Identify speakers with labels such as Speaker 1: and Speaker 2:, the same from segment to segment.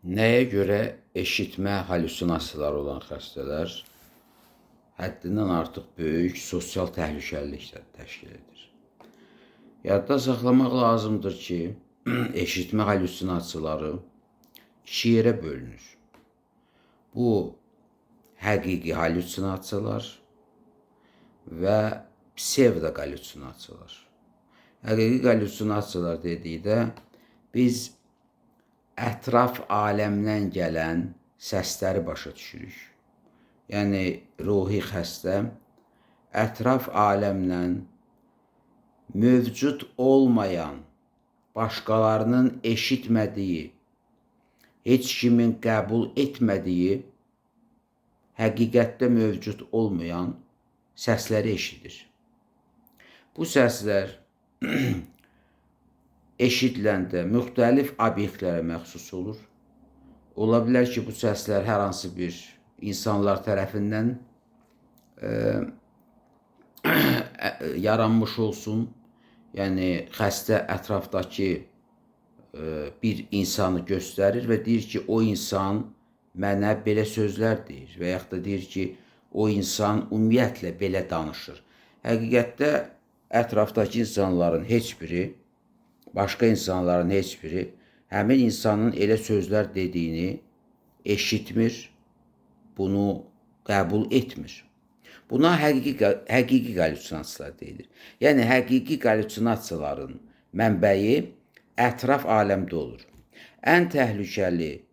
Speaker 1: Nəyə görə eşitmə halüsinasiyaları olan xəstələr həddindən artıq böyük sosial təhlükəlilik təşkil edir? Yadda saxlamaq lazımdır ki, eşitmə halüsinasiyaları iki yerə bölünür. Bu, həqiqi halüsinasiyalar və psevdo halüsinasiyalar. Həqiqi halüsinasiyalar dedikdə biz ətraf aləmdən gələn səsləri başa düşürük. Yəni, ruhi xəstə ətraf aləmdən mövcud olmayan, başqalarının eşitmədiyi, heç kimin qəbul etmədiyi, həqiqətdə mövcud olmayan səsləri eşidir. Bu səslər eşidiləndə müxtəlif obyektlərə məxsus olur. Ola bilər ki, bu səslər hər hansı bir insanlar tərəfindən yaranmış olsun. Yəni, xəstə ətrafdakı bir insanı göstərir və deyir ki, o insan mənə belə sözlər deyir və yaxud da deyir ki, o insan ümumiyyətlə belə danışır. Həqiqətdə ətrafdakı insanların heç biri, başqa insanların heç biri həmin insanın elə sözlər dediyini eşitmir, bunu qəbul etmir. Buna həqiqi halüsinasiyalar deyilir. Yəni, həqiqi halüsinasiyaların mənbəyi ətraf aləmdə olur. Ən təhlükəli,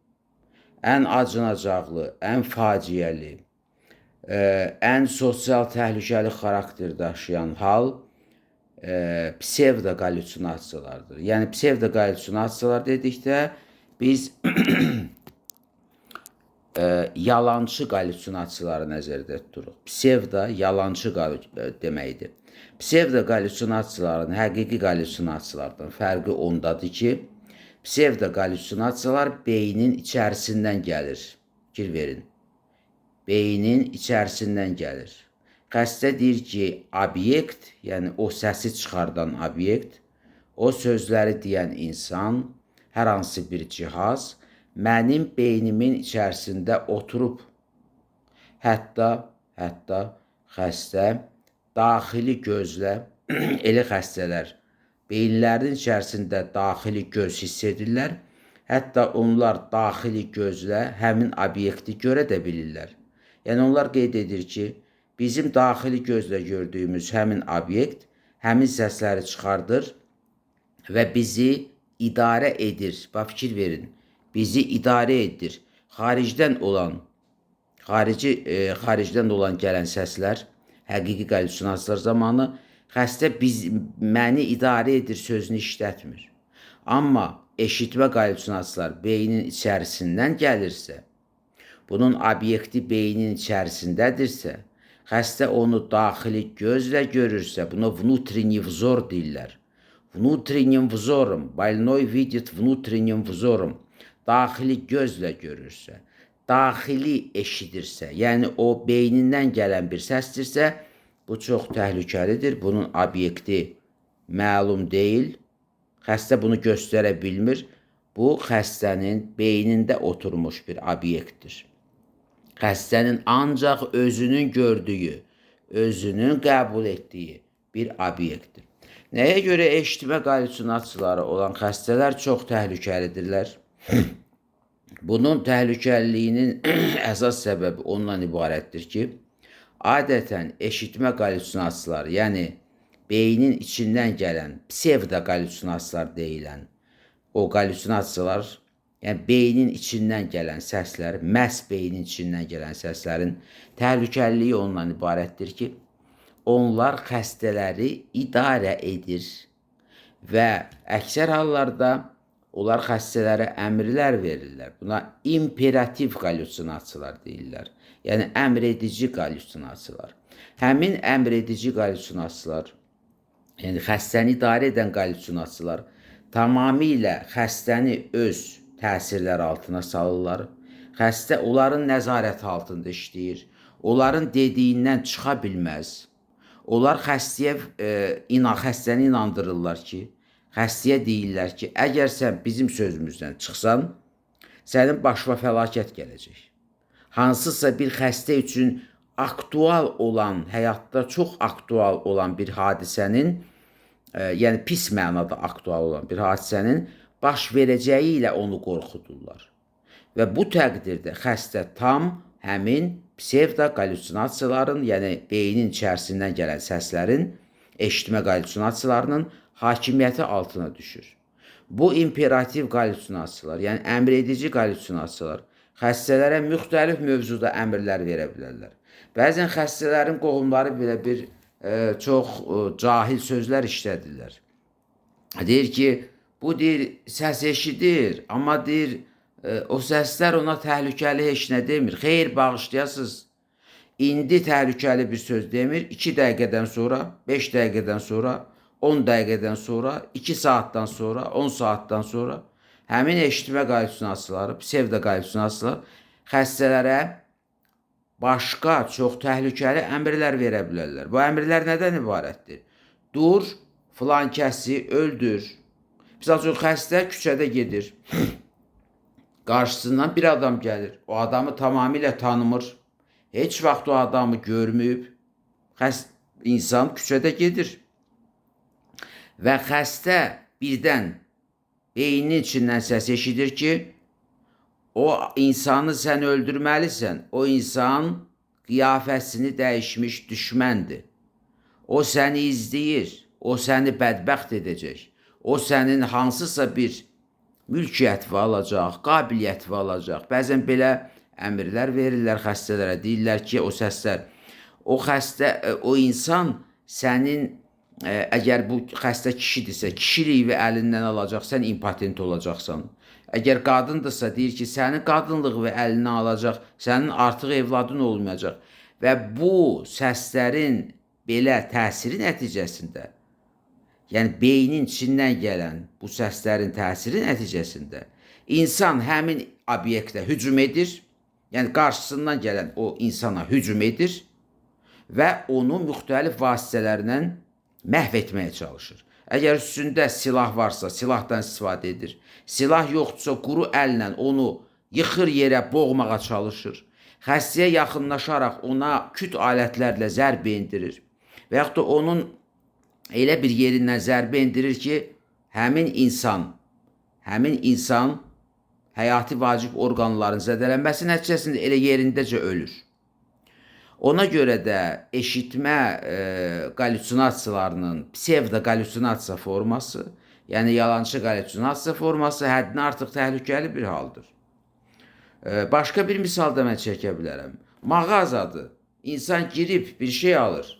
Speaker 1: ən acınacaqlı, ən faciəli, ən sosial təhlükəli xarakter daşıyan hal psevdo halüsinasiyalardır. Yəni, psevdo halüsinasiyalar dedikdə biz yalançı halüsinasiyaları nəzərdə tuturuq. Psevdo yalançı deməkdir. Psevdo halüsinasiyaların həqiqi halüsinasiyalardan fərqi ondadır ki, psevdo halüsinasiyalar beynin içərisindən gəlir. Fikir verin. Beynin içərisindən gəlir. Xəstə deyir ki, obyekt, yəni o səsi çıxardan obyekt, o sözləri deyən insan, hər hansı bir cihaz, mənim beynimin içərisində oturub. Hətta xəstə daxili gözlə, elə xəstələr beyinlərinin içərisində daxili göz hiss edirlər. Hətta onlar daxili gözlə həmin obyekti görə də bilirlər. Yəni, onlar qeyd edir ki, bizim daxili gözlə gördüyümüz həmin obyekt həmin səsləri çıxardır və bizi idarə edir. Bax, fikir verin. Bizi idarə edir. Xaricdən olan gələn səslər, həqiqi halüsinasiyalar zamanı xəstə məni idarə edir sözünü işlətmir. Amma eşitmə halüsinasiyalar beynin içərisindən gəlirsə, bunun obyekti beynin içərisindədirsə, xəstə onu daxili gözlə görürsə, buna внутренний взор deyirlər. Внутренним взором, больной видит внутренним взором. Daxili gözlə görürsə, daxili eşidirsə, yəni o beynindən gələn bir səsdirsə, bu çox təhlükəlidir. Bunun obyekti məlum deyil, xəstə bunu göstərə bilmir. Bu, xəstənin beynində oturmuş bir obyektdir. Xəstənin ancaq özünün gördüyü, özünün qəbul etdiyi bir obyektdir. Nəyə görə eşitmə halüsinasiyaları olan xəstələr çox təhlükəlidirlər? Bunun təhlükəliliyinin əsas səbəbi ondan ibarətdir ki, adətən eşitmə halüsinasiyaları, yəni beynin içindən gələn psevdo halüsinasiyalar deyilən o halüsinasiyalar, yəni beynin içindən gələn səslər, məhz beynin içindən gələn səslərin təhlükəliliyi ondan ibarətdir ki, onlar xəstələri idarə edir və əksər hallarda onlar xəstələrə əmrlər verirlər. Buna imperativ halüsinasiyalar deyirlər. Yəni, əmredici halüsinasiyalar. Həmin əmredici halüsinasiyalar, yəni xəstəni idarə edən halüsinasiyalar tamamilə xəstəni öz təsirləri altına salırlar. Xəstə onların nəzarəti altında işləyir. Onların dediyindən çıxa bilməz. Onlar xəstəni inandırırlar ki, xəstəyə deyirlər ki, əgər sən bizim sözümüzdən çıxsan, Sənin başına fəlakət gələcək. Hansısa bir xəstə üçün aktual olan, həyatda çox aktual olan bir hadisənin, yəni pis mənada aktual olan bir hadisənin baş verəcəyi ilə onu qorxudurlar. Və bu təqdirdə xəstə tam həmin psevdo-qallüsinasiyaların, yəni beynin içərisindən gələn səslərin, eşitmə qallüsinasiyalarının hakimiyyəti altına düşür. Bu imperativ qallüsinasiyalar, yəni əmr edici qallüsinasiyalar xəstələrə müxtəlif mövzuda əmrlər verə bilərlər. Bəzən xəstələrin qohumları belə bir çox cahil sözlər işlədirlər. Deyir ki, bu deyir səs eşidir, amma deyir o səslər ona təhlükəli heç nə demir. Xeyr, bağışlayasınız. İndi təhlükəli bir söz demir. 2 dəqiqədən sonra, 5 dəqiqədən sonra, 10 dəqiqədən sonra, 2 saatdan sonra, 10 saatdan sonra həmin eşitmə qallüsinasiyaları, psevdo-qallüsinasiyalar xəstələrə başqa çox təhlükəli əmrlər verə bilərlər. Bu əmrlər nədən ibarətdir? Dur, filan kəsi öldür. Misal üçün, xəstə küçədə gedir. Qarşısından bir adam gəlir. O adamı tamamilə tanımır. Heç vaxt o adamı görməyib. İnsan küçədə gedir. Və xəstə birdən beyninin içindən səs eşidir ki, o insanı sən öldürməlisən. O insan qiyafəsini dəyişmiş düşməndir. O səni izləyir. O səni bədbəxt edəcək. O sənin hansısa bir mülkiyyəti alacaq, qabiliyyəti alacaq. Bəzən belə əmrlər verirlər xəstələrə. Deyirlər ki, o səslər, o insan sənin, əgər bu xəstə kişidirsə, kişiliyi əlindən alacaq, sən impotent olacaqsan. Əgər qadındırsa, deyir ki, sənin qadınlığı əlindən alacaq, sənin artıq evladın olmayacaq. Və bu səslərin belə təsiri nəticəsində, yəni beynin içindən gələn bu səslərin təsiri nəticəsində insan həmin obyektə hücum edir, yəni qarşısından gələn o insana hücum edir və onu müxtəlif vasitələrlə məhv etməyə çalışır. Əgər üstündə silah varsa, silahdan istifadə edir. Silah yoxdursa, quru əllə onu yıxır yerə, boğmağa çalışır. Xəstəyə yaxınlaşaraq ona küt alətlərlə zərbə endirir. Və yaxud da onun elə bir yerindən zərbə endirir ki, həmin insan həyati vacib orqanların zədələnməsi nəticəsində elə yerindəcə ölür. Ona görə də eşitmə qallüsinasiyalarının psevdo-qallüsinasiya forması, yəni yalançı qallüsinasiya forması həddindən artıq təhlükəli bir haldır. Başqa bir misal da mən çəkə bilərəm. Mağazadır. İnsan girib bir şey alır.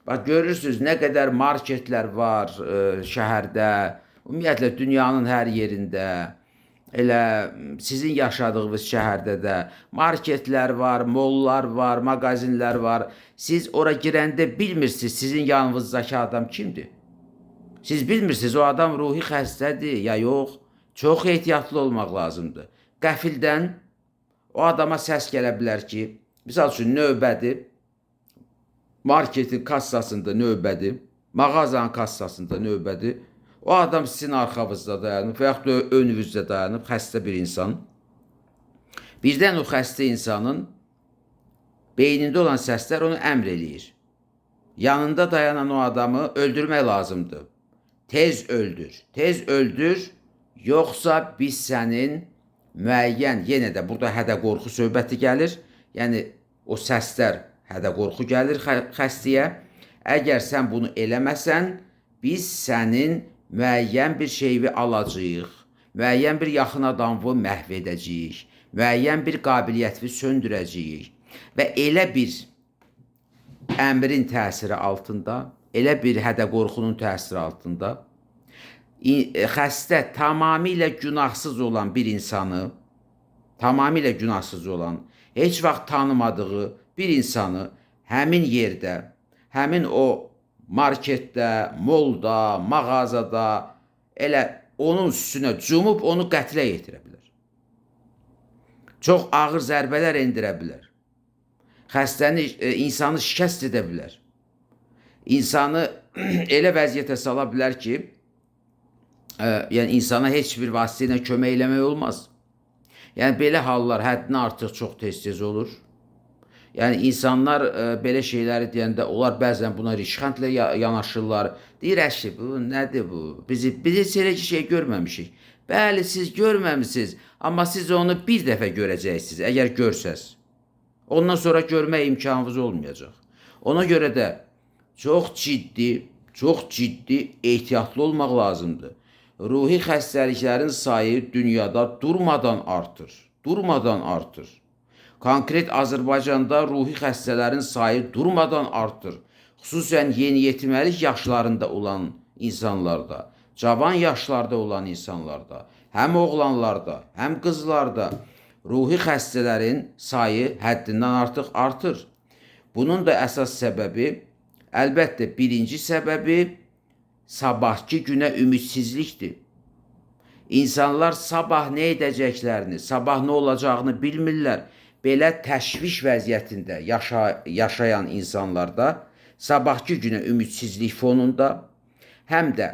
Speaker 1: Bax, görürsünüz, nə qədər marketlər var şəhərdə, ümumiyyətlə dünyanın hər yerində, elə sizin yaşadığınız şəhərdə də marketlər var, mollar var, mağazinlər var. Siz ora girəndə bilmirsiniz sizin yanınızdakı adam kimdir. Siz bilmirsiniz o adam ruhi xəstədir ya yox. Çox ehtiyatlı olmaq lazımdır. Qəfildən o adama səs gələ bilər ki, misal üçün növbədir, marketin kassasında növbədir, mağazanın kassasında növbədir. O adam sizin arxavızda dayanıb və yaxud da önünüzdə dayanıb, xəstə bir insan. Birdən o xəstə insanın beynində olan səslər onu əmr eləyir. Yanında dayanan o adamı öldürmək lazımdır. Tez öldür, yoxsa biz sənin müəyyən, yenə də burada hədə-qorxu söhbəti gəlir. Yəni, o səslər hədə-qorxu gəlir xəstəyə. Əgər sən bunu eləməsən, biz sənin müəyyən bir şeyi alacağıq, müəyyən bir yaxın adamı məhv edəcəyik, müəyyən bir qabiliyyəti söndürəcəyik. Və elə bir əmrin təsiri altında, elə bir hədə-qorxunun təsiri altında xəstə tamamilə günahsız olan bir insanı, tamamilə günahsız olan, heç vaxt tanımadığı bir insanı həmin yerdə, həmin o marketdə, molda, mağazada elə onun üstünə cumub onu qətlə yetirə bilər. Çox ağır zərbələr endirə bilər. Xəstəni, insanı şikəst edə bilər. İnsanı elə vəziyyətə sala bilər ki, yəni insana heç bir vasitə ilə kömək eləmək olmaz. Yəni belə hallar həddindən artıq çox tez-tez olur. Yəni insanlar belə şeyləri deyəndə onlar bəzən buna rişxəndlə yanaşırlar. Deyirlər ki, bu nədir bu? Biz heç elə şey görməmişik. Bəli, siz görməmisiniz, amma siz onu bir dəfə görəcəksiniz, əgər görsəz. Ondan sonra görmək imkanınız olmayacaq. Ona görə də çox ciddi ehtiyatlı olmaq lazımdır. Ruhi xəstəliklərin sayı dünyada durmadan artır. Konkret Azərbaycanda ruhi xəstələrin sayı durmadan artır. Xüsusən yeniyetməlik yaşlarında olan insanlarda, cavan yaşlarda olan insanlarda, həm oğlanlarda, həm qızlarda ruhi xəstələrin sayı həddindən artıq artır. Bunun da əsas səbəbi, əlbəttə birinci səbəbi sabahki günə ümidsizlikdir. İnsanlar sabah nə edəcəklərini, sabah nə olacağını bilmirlər. Belə təşviş vəziyyətində yaşayan insanlarda sabahki günə ümidsizlik fonunda, həm də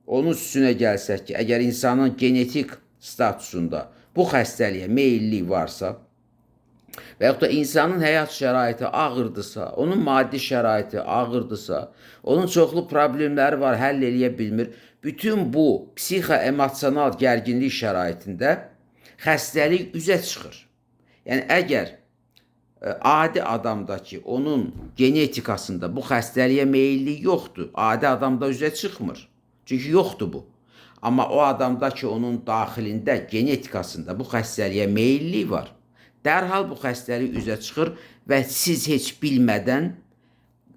Speaker 1: onun üstünə gəlsək ki, əgər insanın genetik statusunda bu xəstəliyə meyillik varsa və yaxud da insanın həyat şəraiti ağırdısa, onun maddi şəraiti ağırdısa, onun çoxlu problemləri var, həll eləyə bilmir. Bütün bu psixo-emosional gərginlik şəraitində xəstəlik üzə çıxır. Yəni, əgər adi adamdakı onun genetikasında bu xəstəliyə meyillik yoxdur, adi adamda üzə çıxmır. Çünki yoxdur bu. Amma o adamdakı onun daxilində, genetikasında bu xəstəliyə meyillik var. Dərhal bu xəstəlik üzə çıxır və siz heç bilmədən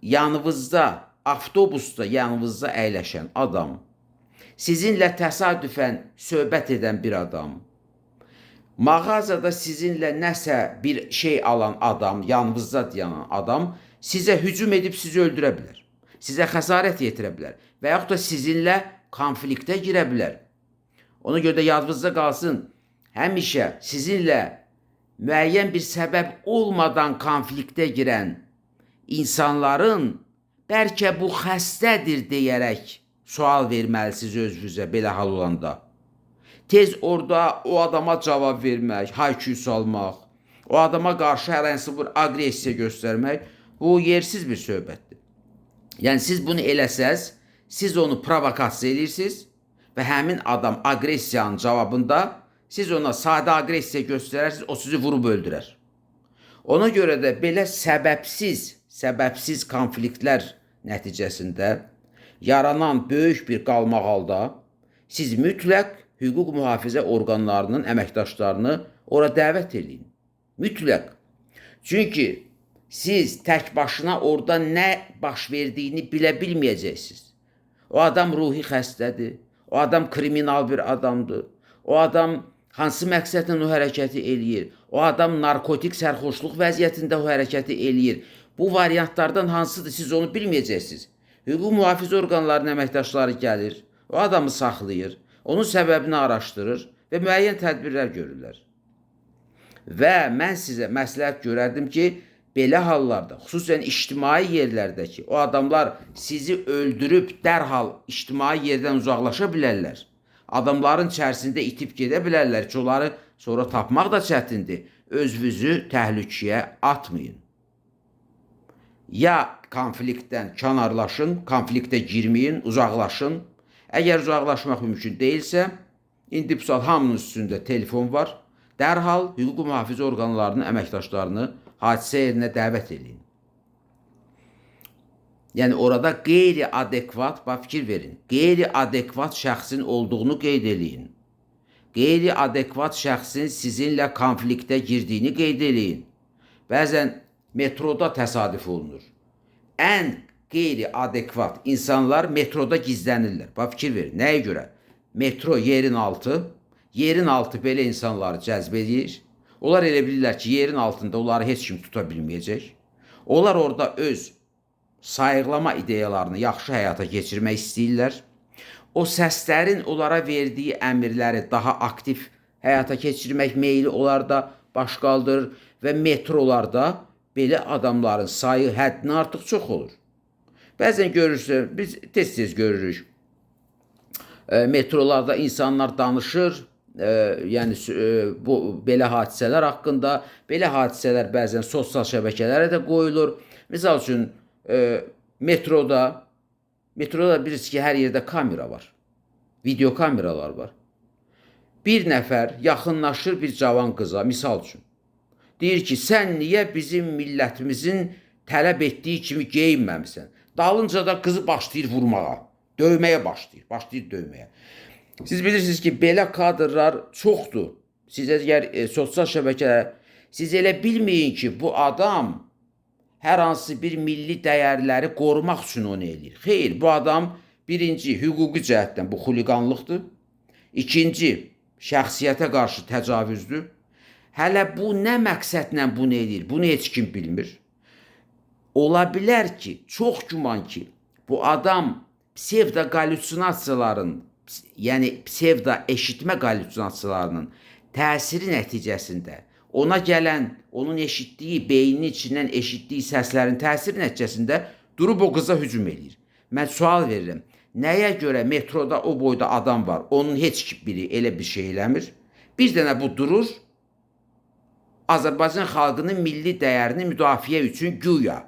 Speaker 1: yanınızda, avtobusda yanınızda əyləşən adam, sizinlə təsadüfən söhbət edən bir adam, mağazada sizinlə nəsə bir şey alan adam, yanınızda dayanan adam sizə hücum edib sizi öldürə bilər, sizə xəsarət yetirə bilər və yaxud da sizinlə konfliktə girə bilər. Ona görə də yadınızda qalsın, həmişə sizinlə müəyyən bir səbəb olmadan konfliktə girən insanların bəlkə bu xəstədir deyərək sual verməlisiniz özünüzə belə hal olanda. Tez orada o adama cavab vermək, hayküy salmaq, o adama qarşı hər hansı bir agresiya göstərmək, bu yersiz bir söhbətdir. Yəni siz bunu eləsəz, siz onu provokasiya edirsiniz və həmin adam agresiyanın cavabında siz ona sadə agresiya göstərərsiniz, o sizi vurub öldürər. Ona görə də belə səbəbsiz konfliktlər nəticəsində yaranan böyük bir qalmaq halda siz mütləq hüquq mühafizə orqanlarının əməkdaşlarını ora dəvət edin. Mütləq. Çünki siz tək başına orada nə baş verdiyini bilə bilməyəcəksiniz. O adam ruhi xəstədir, o adam kriminal bir adamdır, o adam hansı məqsədlə o hərəkəti eləyir, o adam narkotik sərxoşluq vəziyyətində o hərəkəti eləyir. Bu variantlardan hansıdır, siz onu bilməyəcəksiniz. Hüquq mühafizə orqanlarının əməkdaşları gəlir, o adamı saxlayır, onun səbəbini araşdırır və müəyyən tədbirlər görürlər. Və mən sizə məsləhət görərdim ki, belə hallarda, xüsusən ictimai yerlərdəki o adamlar sizi öldürüb dərhal ictimai yerdən uzaqlaşa bilərlər. Adamların içərisində itib gedə bilərlər ki, onları sonra tapmaq da çətindir. Özünüzü təhlükəyə atmayın. Ya konfliktdən kənarlaşın, konfliktə girməyin, uzaqlaşın. Əgər uzaqlaşmaq mümkün deyilsə, indi bu saat hamının üstündə telefon var. Dərhal hüquq mühafizə orqanlarının əməkdaşlarını hadisə yerinə dəvət edin. Yəni orada qeyri-adekvat, bax fikir verin, qeyri-adekvat şəxsin olduğunu qeyd eləyin. Qeyri-adekvat şəxsin sizinlə konfliktə girdiyini qeyd eləyin. Bəzən metroda təsadüf olunur. Ən qeyri-adekvat insanlar metroda gizlənirlər. Bax fikir verin, nəyə görə? Metro yerin altı belə insanları cəzb edir. Onlar elə bilirlər ki, yerin altında onları heç kim tuta bilməyəcək. Onlar orada öz sayıqlama ideyalarını yaxşı həyata keçirmək istəyirlər. O səslərin onlara verdiyi əmrləri daha aktiv həyata keçirmək meyli onlarda baş qaldırır və metrolarda belə adamların sayı həddindən artıq çox olur. Bəzən görürsünüz, biz tez-tez görürük. Metrolarda insanlar danışır, yəni bu belə hadisələr haqqında, belə hadisələr bəzən sosial şəbəkələrə də qoyulur. Misal üçün metroda bilirsiniz ki, hər yerdə kamera var. Video kameralar var. Bir nəfər yaxınlaşır bir cavan qıza, misal üçün. Deyir ki, sən niyə bizim millətimizin tələb etdiyi kimi geyinməmisən? Dalınca da qızı başlayır vurmağa, döyməyə başlayır döyməyə. Siz bilirsiniz ki, belə kadrlar çoxdur. Siz əgər sosial şəbəkələr, siz elə bilməyin ki, bu adam hər hansı bir milli dəyərləri qorumaq üçün onu eləyir. Xeyr, bu adam birinci, hüquqi cəhətdən bu xuliqanlıqdır. İkinci, şəxsiyyətə qarşı təcavüzdür. Hələ bu nə məqsədlə bunu eləyir, bunu heç kim bilmir. Ola bilər ki, çox güman ki, bu adam psevdo qallüsinasiyaların, yəni psevdo eşitmə qallüsinasiyalarının təsiri nəticəsində ona gələn, onun eşitdiyi, beyninin içindən eşitdiyi səslərin təsiri nəticəsində durub o qıza hücum eləyir. Mən sual verirəm, nəyə görə metroda o boyda adam var, onun heç biri elə bir şey eləmir? Bir dənə bu durur, Azərbaycan xalqının milli dəyərini müdafiə üçün güya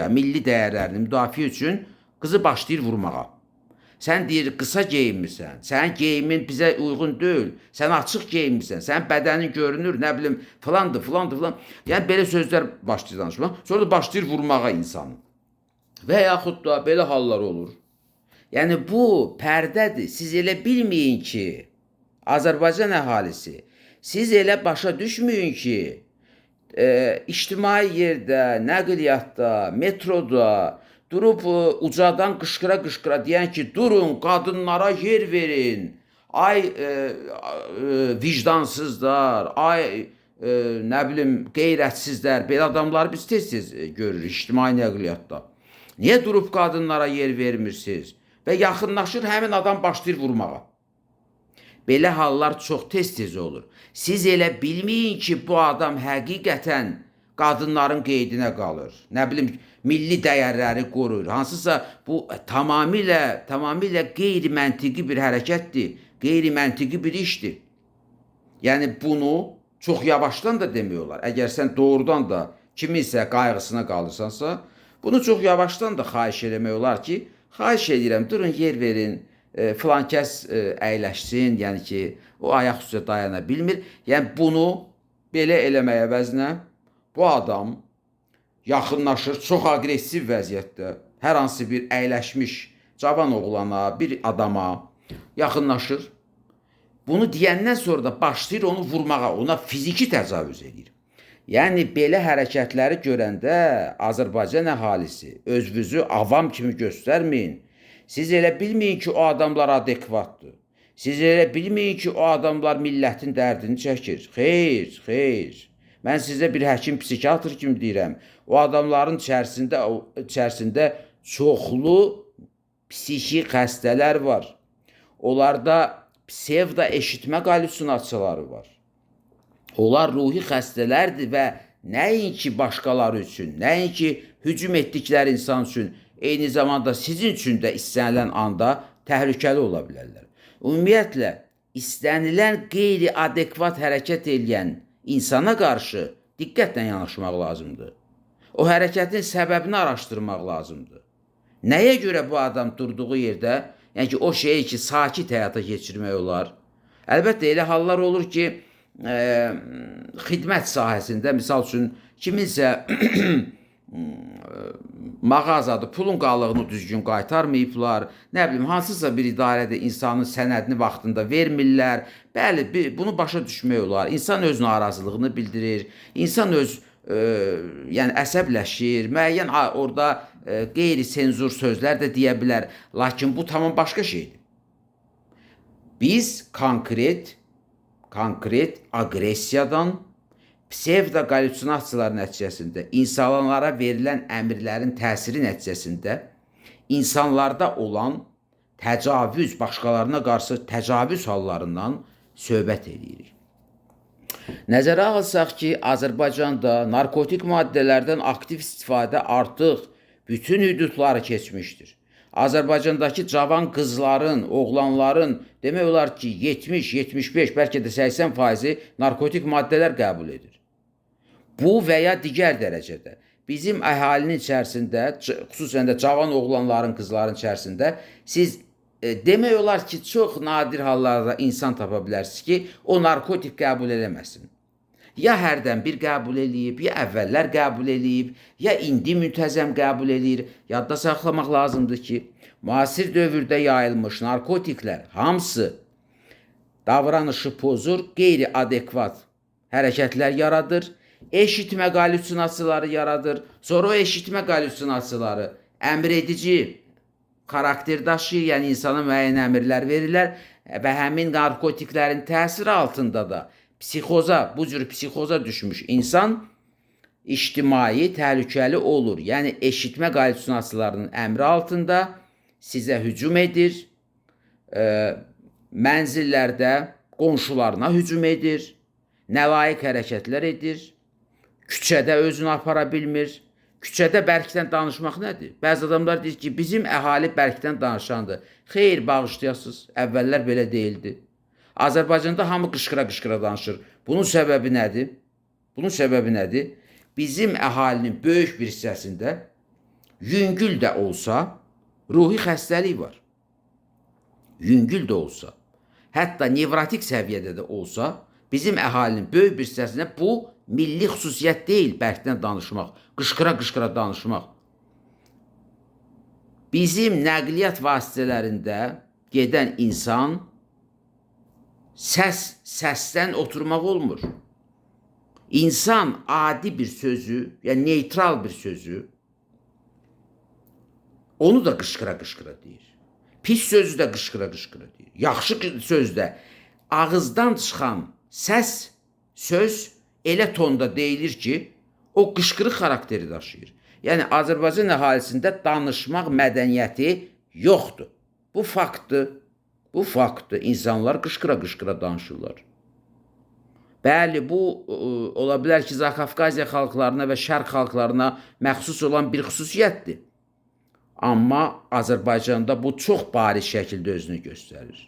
Speaker 1: milli dəyərlərini müdafiə üçün qızı başlayır vurmağa. Sən deyir, qısa geyinmirsən, sənin geyimin bizə uyğun deyil, sən açıq geyinmirsən, sənin bədənin görünür, nə bilim, filandır. Yəni, belə sözlər başlayır danışmaq. Sonra da başlayır vurmağa insanı. Və yaxud da belə hallar olur. Yəni, bu pərdədir. Siz elə bilməyin ki, Azərbaycan əhalisi, siz elə başa düşməyin ki, ictimai yerdə, nəqliyyatda, metroda durub ucadan qışqıra deyən ki, durun, qadınlara yer verin, ay vicdansızlar, ay nə bilim, qeyrətsizlər, belə adamları biz tez-tez görürük ictimai nəqliyyatda. Niyə durub qadınlara yer vermirsiniz? Və yaxınlaşır, həmin adam başlayır vurmağa. Belə hallar çox tez-tez olur. Siz elə bilməyin ki, bu adam həqiqətən qadınların qeydinə qalır. Nə bilim, milli dəyərləri qoruyur. Hansısa bu tamamilə qeyri-məntiqi bir hərəkətdir, qeyri-məntiqi bir işdir. Yəni, bunu çox yavaşdan da demək olar. Əgər sən doğrudan da kiminsə qayğısına qalırsansa, bunu çox yavaşdan da xahiş eləmək olar ki, xahiş edirəm, durun, yer verin, filan kəs əyləşsin, yəni ki, o ayaq üstə dayana bilmir. Yəni, bunu belə eləməyə əvəzinə bu adam yaxınlaşır, çox aqressiv vəziyyətdə, hər hansı bir əyləşmiş cavan oğlana, bir adama yaxınlaşır. Bunu deyəndən sonra da başlayır onu vurmağa, ona fiziki təcavüz edir. Yəni, belə hərəkətləri görəndə Azərbaycan əhalisi özünüzü avam kimi göstərməyin. Siz elə bilməyin ki, o adamlar adekvatdır. Siz elə bilməyin ki, o adamlar millətin dərdini çəkir. Xeyr. Mən sizə bir həkim, psikiatr kimi deyirəm. O adamların içərisində çoxlu psixi xəstələr var. Onlarda psevdo eşitmə qallüsinasiyaları var. Onlar ruhi xəstələrdir və nəinki başqaları üçün, nəinki hücum etdikləri insan üçün, eyni zamanda sizin üçün də istənilən anda təhlükəli ola bilərlər. Ümumiyyətlə, istənilən qeyri-adekvat hərəkət edən insana qarşı diqqətlə yanaşmaq lazımdır. O hərəkətin səbəbini araşdırmaq lazımdır. Nəyə görə bu adam durduğu yerdə, yəni ki, o şeyi ki, sakit həyata keçirmək olar? Əlbəttə, elə hallar olur ki, xidmət sahəsində, misal üçün, kiminsə mağazadır, pulun qallığını düzgün qaytarmayıblar, nə bilim, hansısa bir idarədə insanın sənədini vaxtında vermirlər. Bəli, bunu başa düşmək olar. İnsan öz narazılığını bildirir, insan öz yəni əsəbləşir, müəyyən orada qeyri-senzur sözlər də deyə bilər. Lakin bu tamam başqa şeydir. Biz konkret aqressiyadan, psevdo qallüsinasiyalar nəticəsində, insanlara verilən əmrlərin təsiri nəticəsində insanlarda olan təcavüz, başqalarına qarşı təcavüz hallarından söhbət edirik. Nəzərə alsaq ki, Azərbaycanda narkotik maddələrdən aktiv istifadə artıq bütün hüdudları keçmişdir. Azərbaycandakı cavan qızların, oğlanların demək olar ki 70-75, bəlkə də 80% narkotik maddələr qəbul edir. Bu və ya digər dərəcədə bizim əhalinin içərisində, xüsusən də cavan oğlanların, qızların içərisində siz demək olar ki, çox nadir hallarda insan tapa bilərsiniz ki, o narkotik qəbul eləməsin. Ya hərdən bir qəbul eləyib, ya əvvəllər qəbul eləyib, ya indi müntəzəm qəbul eləyir. Yadda saxlamaq lazımdır ki, müasir dövrdə yayılmış narkotiklər hamısı davranışı pozur, qeyri-adekvat hərəkətlər yaradır, eşitmə qallüsinasiyaları yaradır. Sonra o eşitmə qallüsinasiyaları əmr edici xarakter daşıyır, yəni insana müəyyən əmrlər verirlər və həmin narkotiklərin təsiri altında da psixoza, bu cür psixoza düşmüş insan ictimai təhlükəli olur. Yəni eşitmə qallüsinasiyalarının əmri altında sizə hücum edir, mənzillərdə qonşularına hücum edir, nəlayiq hərəkətlər edir, küçədə özünü apara bilmir. Küçədə bərkdən danışmaq nədir? Bəzi adamlar deyir ki, bizim əhali bərkdən danışandır. Xeyr, bağışlayasınız, əvvəllər belə deyildi. Azərbaycanda hamı qışqıra-qışqıra danışır. Bunun səbəbi nədir? Bunun səbəbi nədir? Bizim əhalinin böyük bir hissəsində yüngül də olsa ruhi xəstəlik var. Yüngül də olsa, hətta nevrotik səviyyədə də olsa, bizim əhalinin böyük bir hissəsində bu milli xüsusiyyət deyil, bərkdən danışmaq, qışqıra-qışqıra danışmaq. Bizim nəqliyyat vasitələrində gedən insan səsdən oturmaq olmur. İnsan adi bir sözü, yəni neytral bir sözü, onu da qışqıra-qışqıra deyir. Pis sözü də qışqıra-qışqıra deyir. Yaxşı söz də ağızdan çıxan səs, söz elə tonda deyilir ki, o qışqırıq xarakteri daşıyır. Yəni Azərbaycan əhalisində danışmaq mədəniyyəti yoxdur. Bu faktdır. Bu faktdır. İnsanlar qışqıra-qışqıra danışırlar. Bəli, bu ola bilər ki, Zakafqaziya xalqlarına və Şərq xalqlarına məxsus olan bir xüsusiyyətdir. Amma Azərbaycanda bu çox bariz şəkildə özünü göstərir.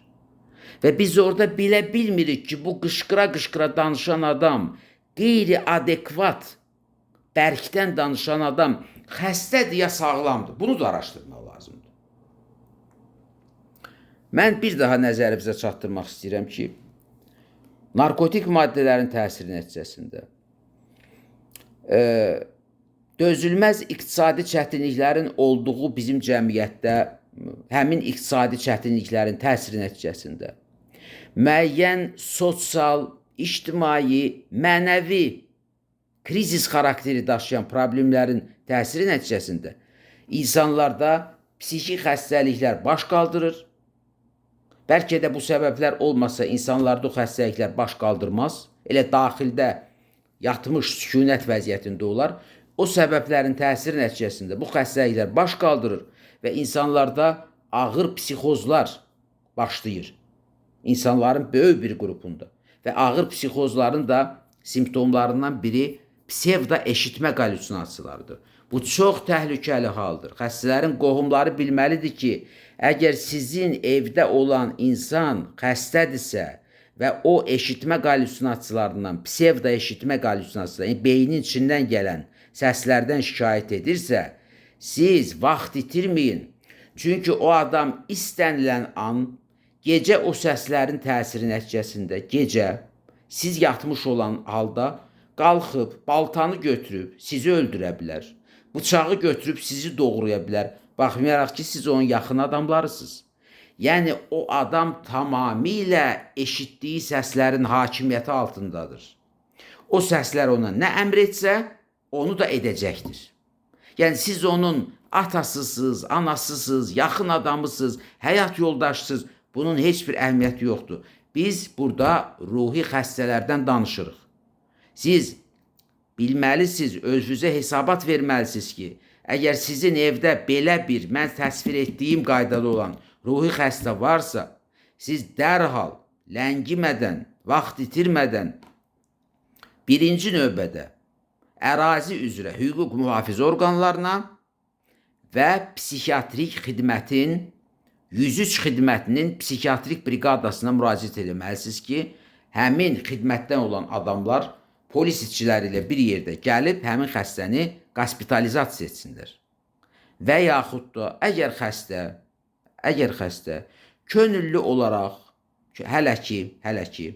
Speaker 1: Və biz orada bilə bilmirik ki, bu qışqıra-qışqıra danışan adam, qeyri-adekvat, bərkdən danışan adam xəstədir ya sağlamdır. Bunu da araşdırmaq lazımdır. Mən bir daha nəzərinizə çatdırmaq istəyirəm ki, narkotik maddələrin təsiri nəticəsində dözülməz iqtisadi çətinliklərin olduğu bizim cəmiyyətdə həmin iqtisadi çətinliklərin təsiri nəticəsində müəyyən sosial, ictimai, mənəvi krizis xarakteri daşıyan problemlərin təsiri nəticəsində insanlarda psixi xəstəliklər baş qaldırır. Bəlkə də bu səbəblər olmasa insanlarda o xəstəliklər baş qaldırmaz. Elə daxildə yatmış sükunət vəziyyətində olar. O səbəblərin təsiri nəticəsində bu xəstəliklər baş qaldırır və insanlarda ağır psixozlar başlayır. İnsanların böyük bir qrupunda. Və ağır psixozların da simptomlarından biri psevdo eşitmə qallüsinasiyalarıdır. Bu çox təhlükəli haldır. Xəstələrin qohumları bilməlidir ki, əgər sizin evdə olan insan xəstədirsə və o eşitmə qallüsinasiyalarından, psevdo eşitmə qallüsinasiyalarından, yəni beynin içindən gələn səslərdən şikayət edirsə, siz vaxt itirməyin. Çünki o adam istənilən an, gecə o səslərin təsiri nəticəsində, gecə siz yatmış olan halda qalxıb, baltanı götürüb sizi öldürə bilər. Bıçağı götürüb sizi doğraya bilər. Baxmayaraq ki, siz onun yaxın adamlarısınız. Yəni, o adam tamamilə eşitdiyi səslərin hakimiyyəti altındadır. O səslər ona nə əmr etsə, onu da edəcəkdir. Yəni, siz onun atasısınız, anasısınız, yaxın adamısınız, həyat yoldaşsınız. Bunun heç bir əhəmiyyəti yoxdur. Biz burada ruhi xəstələrdən danışırıq. Siz bilməlisiniz, özünüzə hesabat verməlisiniz ki, əgər sizin evdə belə bir, mən təsvir etdiyim qaydada olan ruhi xəstə varsa, siz dərhal, ləngimədən, vaxt itirmədən, birinci növbədə ərazi üzrə hüquq mühafizə orqanlarına, və psixiatrik xidmətin 103 xidmətinin psixiatrik briqadasına müraciət etməlisiniz ki, həmin xidmətdən olan adamlar polis işçiləri ilə bir yerdə gəlib həmin xəstəni qospitalizasiya etsinlər. Və yaxud da əgər xəstə könüllü olaraq hələ ki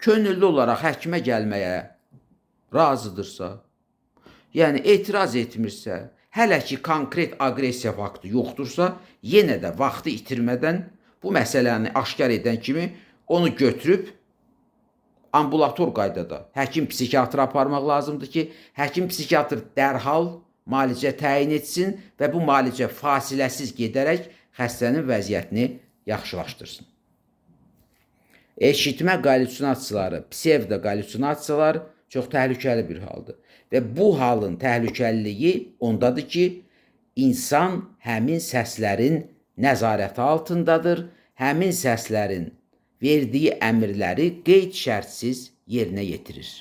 Speaker 1: könüllü olaraq həkimə gəlməyə razıdırsa, yəni etiraz etmirsə, hələ ki konkret aqressiya faktı yoxdursa, yenə də vaxtı itirmədən bu məsələni aşkar edən kimi onu götürüb ambulator qaydada həkim psixiatra aparmaq lazımdır ki, həkim psixiatr dərhal müalicə təyin etsin və bu müalicə fasiləsiz gedərək xəstənin vəziyyətini yaxşılaşdırsın. Eşitmə qallüsinasiyaları, psevdo-qallüsinasiyalar çox təhlükəli bir haldır. Və bu halın təhlükəliliyi ondadır ki, insan həmin səslərin nəzarəti altındadır, həmin səslərin verdiyi əmrləri qeyd şərtsiz yerinə yetirir.